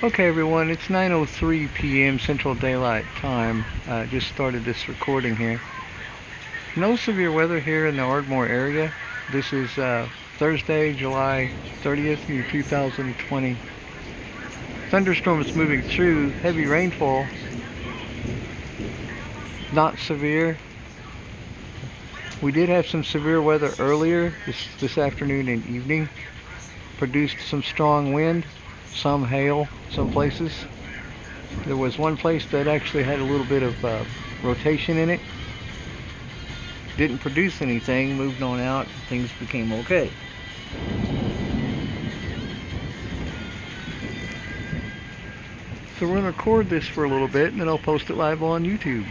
Okay everyone, it's 9:03 p.m. Central Daylight Time. Just started this recording here. No severe weather here in the Ardmore area. This is Thursday, July 30th, year 2020. Thunderstorm is moving through. Heavy rainfall. Not severe. We did have some severe weather earlier this afternoon and evening. Produced some strong wind, some hail, some places. There was one place that actually had a little bit of rotation in it. Didn't produce anything, moved on out, things became okay. So we're going to record this for a little bit and then I'll post it live on YouTube.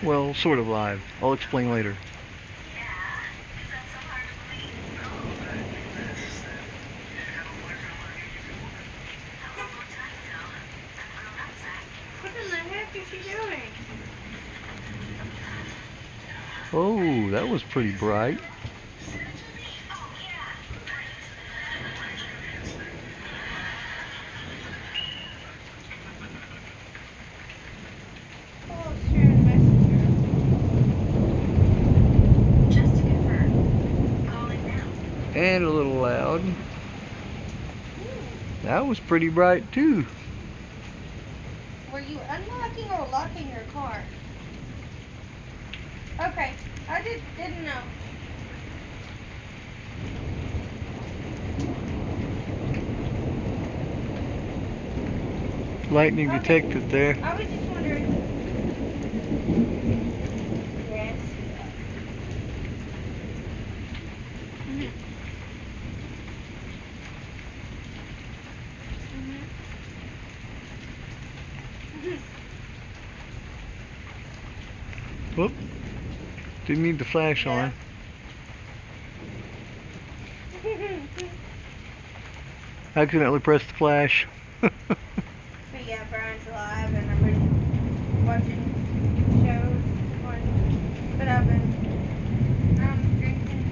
Well, sort of live. I'll explain later. What in the heck is she doing? Oh, that was pretty bright. Oh, sharing messenger. Just to confirm, calling now. And a little loud. That was pretty bright too. Were you unlocking or locking your car? Okay, I just didn't know. Lightning Okay. detected there. I was just wondering. Yes. Mhm. Mhm. Whoop. Didn't need the flash on. Accidentally pressed the flash. But yeah, Brian's alive and I'm watching shows. But I'm drinking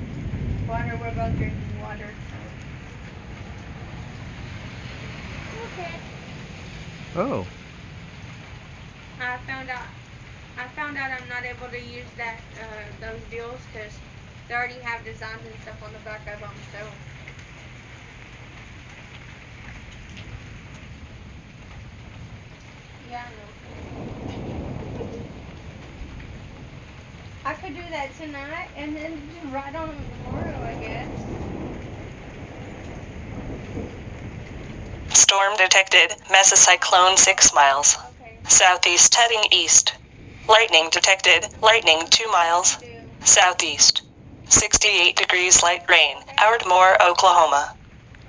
water. We're both drinking water. So. Okay. Oh. I found out I'm not able to use those deals because they already have designs and stuff on the back of them. So. Yeah, I know. I could do that tonight and then just ride on them tomorrow, I guess. Storm detected. Mesocyclone 6 miles. Okay. Southeast heading east. Lightning detected. Lightning 2 miles. Southeast. 68 degrees light rain. Ardmore, Oklahoma.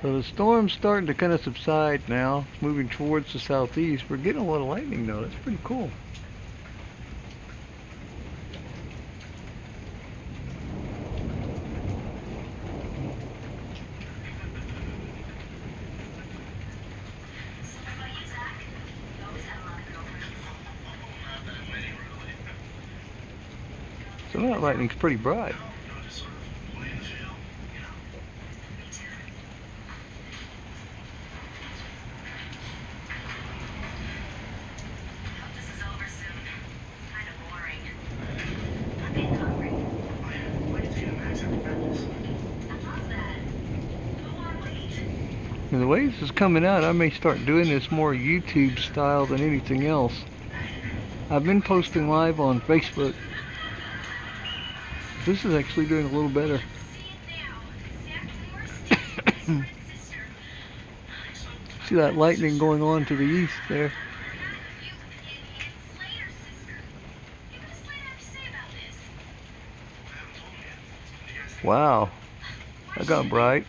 So the storm's starting to kind of subside now, moving towards the southeast. We're getting a lot of lightning though. That's pretty cool. So that lightning's pretty bright. And the way this is coming out, I may start doing this more YouTube style than anything else. I've been posting live on Facebook. This is actually doing a little better. See that lightning going on to the east there? Wow, that got bright.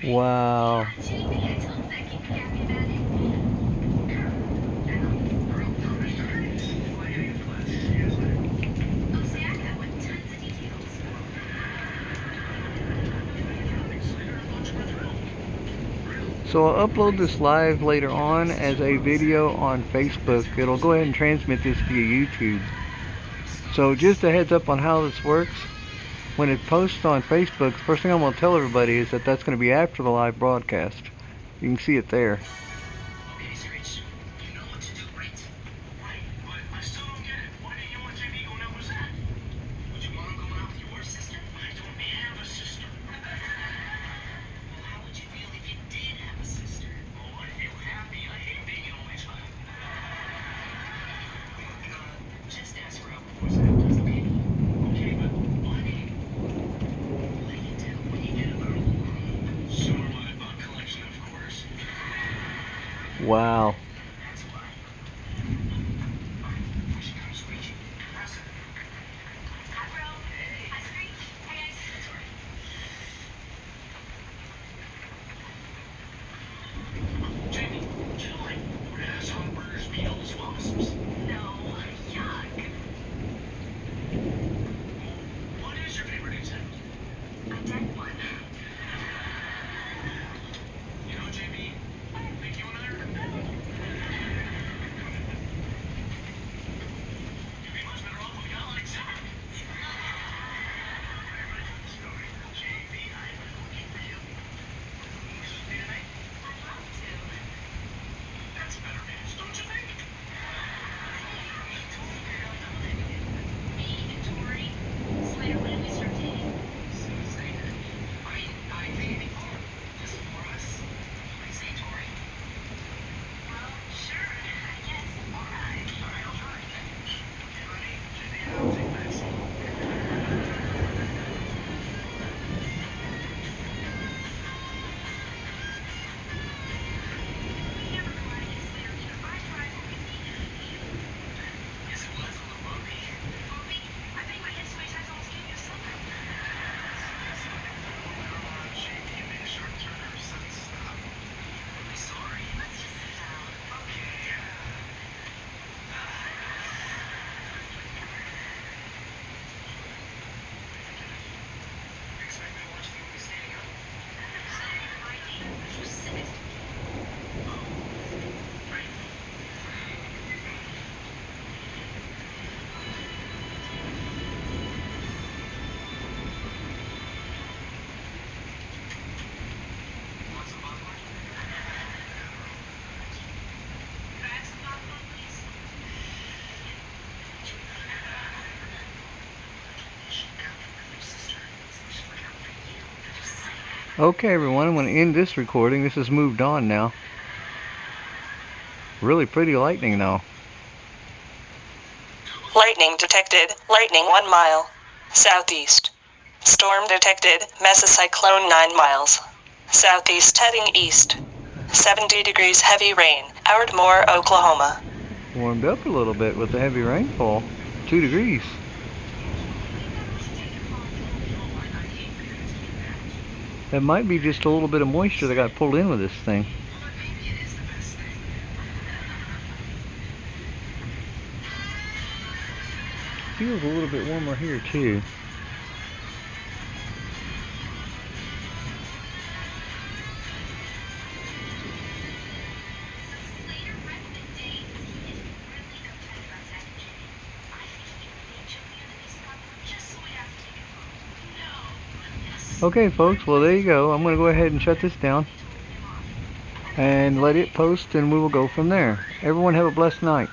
Wow. So I'll upload this live later on as a video on Facebook. It'll go ahead and transmit this via YouTube. So just a heads up on how this works. When it posts on Facebook, the first thing I'm going to tell everybody is that that's going to be after the live broadcast. You can see it there. Okay, Screech, you know what to do, right? Right, but I still don't get it. Why didn't you want JB going out with Zach? Would you want him going out with your sister? I don't have a sister. Well, how would you feel if you did have a sister? Oh, I'd feel happy. I hate being an only child. Just ask her out before Zach does, okay? Okay, but why? Lay it down when you get about sure, my bug collection, of course. Wow. That's why. We should go to Screech. Press it. Hi, bro. Hi, Screech. Hey, guys. Sorry. Jamie, do you like grasshoppers, beetles, wasps? No, yuck. What is your favorite insect? A dead one. You know, JB, I think you and I are compatible. You'd be much better off if we got like Zach. Sorry, JB, I'm looking for you. Will you stay tonight? I'd love to. That's better news, don't you think? Me and Tori are going on a living. Me and Tori. Slater, when did we start dating? Later. I think before. Just for us. I say, Tori. Well, sure, I guess. All right, I'll try. Okay, buddy. JB and I'll take back seat. We never go out and get Slater either. I tried, but we needed him. Yes, it was on the movie. Bobby, I think my head switch has almost gave you a slipper. JB made a sharp turn or sudden stop. Really sorry. Let's just sit down. Okay. Expect me to watch the movie standing up? Slater, my date. You sit next to me. Right. Want some popcorn? Could I have some popcorn, please? Okay, everyone, I'm going to end this recording. This has moved on now. Really pretty lightning, though. Lightning detected. Lightning 1 mile. Southeast. Storm detected. Mesocyclone 9 miles. Southeast heading east. 70 degrees heavy rain. Ardmore, Oklahoma. Warmed up a little bit with the heavy rainfall. 2 degrees. That might be just a little bit of moisture that got pulled in with this thing. Feels a little bit warmer here too. Slater wrecked the date. He's really upset about Zach and Jenny. I think he can beat Julian and his couple just so we have to take it home. No. Yes. Okay, folks, well, there you go. I'm going to go ahead and shut this down and let it post, and we will go from there. Everyone have a blessed night.